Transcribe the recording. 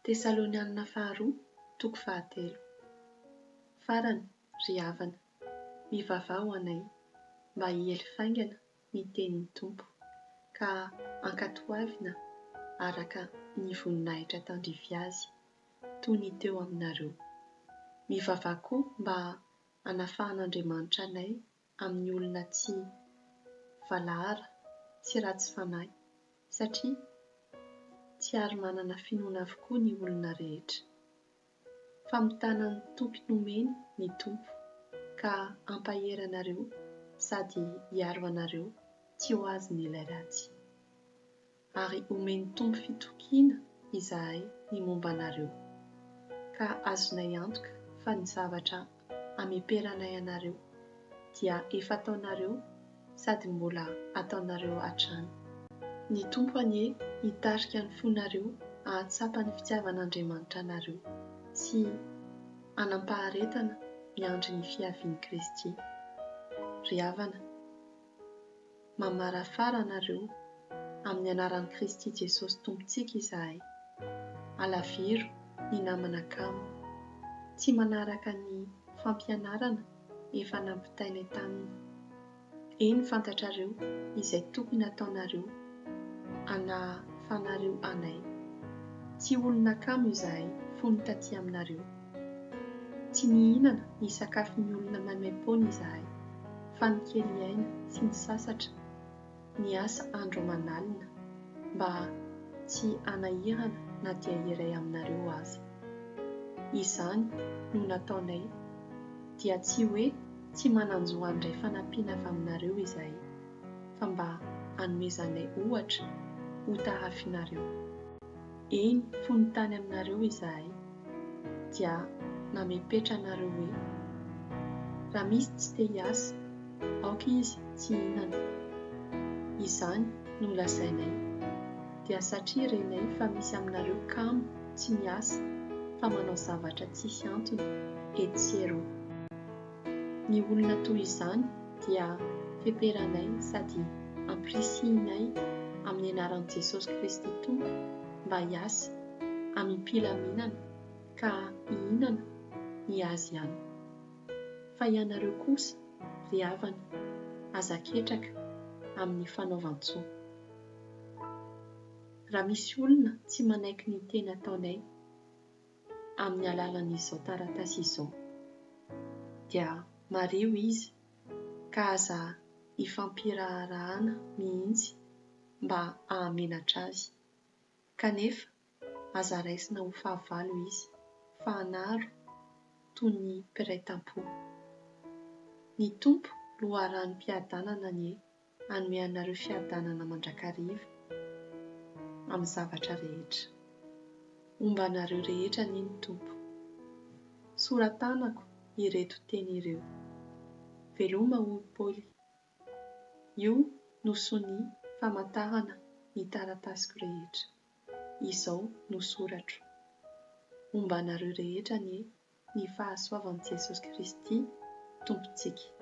Tesalonianina faharoa, toko 13. Farany, ry havana, mivavah ho anay, mba hiely faingana ny tenin'ny Tompo, ka ankatoavina araka ny voninahitra tandrify azy, toy ny teo aminareo. Mivavah koa mba hanafahan'Andriamanitra anay amin'ny olona tsy valahara, tsy ratsy fanahy, satria tsy ary manana finoana avokoa ny olona rehetra. Famitana ny tompy nomeny ny Tompo, ka ampahery anareo sady hiaro anareo tsy ho azony ilay ratsy. Ary omeny Tompo fitokiana izahay ny momba anareo, ka azonay antoka fa ny zavatra hameperanay anareo dia efa ataonareo sady mbola ataonareo hatrany. Ny Tompo anie hitarika ny fonareo hahatsapa ny fitiavan'Andriamanitra anareo sy hanampaharetana miandry ny fiavian'i Kristy. Ry havana, mamarafara anareo amin'ny anaran'i Kristy Jesosy Tompontsika izahay. Alaviro ny namana kamo, tsy manaraka ny fampianarana efa nampitainay taminy. Eny fantatrareo izay tokony ataonareo hanafanareo anay. Tsy olona kamo izahay fony taty aminareo. Tsy nihinana ny sakafon'ny olona maimaimpoana izahay, fa ny kely aina sy ny sasatra, ny asa andro aman'alina, mba tsy hanahirana na dia iray aminareo aza. Izany no nataonay, dia tsy hoe tsy mananjo andray fanampiana avy aminareo izahay, fa mba hanomezanay ohatra ho tarafinareo. Eny fony tany aminareo izahay, dia namepetra anareo hoe raha misy tsy te hiasa, aoka izy tsy hihinana. Izany no lazainay, dia satria renay fa misy aminareo kamo tsy miasa fa manao zavatra tsisy antony eto sy eroa. Ny olona toy izany dia feperanay sady ampirisihinay amin'ny anaran'i Jesosy Kristy Tompo mba hiasa amim-pilaminana ka hihinana ny azy ihany. Fa ianareo kosa, ry havana, aza ketraka amin'ny fanaovan-tsoa. Raha misy olona tsy manaiky ny teny ataonay amin'ny alalan'izao taratasy izao, dia mareo izy ka aza hifampiraharahana mihitsy mba hahamenatra azy. Kanefa aza raisina ho fahavalo izy, fa hanaro toy ny mpiray tam-po. Ny Tompo loharahany mpiadanana anie hanome anareo fiadanana mandrakariva amin'ny zavatra rehetra. Omba anareo rehetra anie ny Tompo. Soratanako ireto teny ireo. Veloma hoy Paoly. Io no sonia famantarana ny taratasiko rehetra. Izao no soratro. Omba anareo rehetra anie ny fahasoavan'i Jesosy Kristy Tompontsika.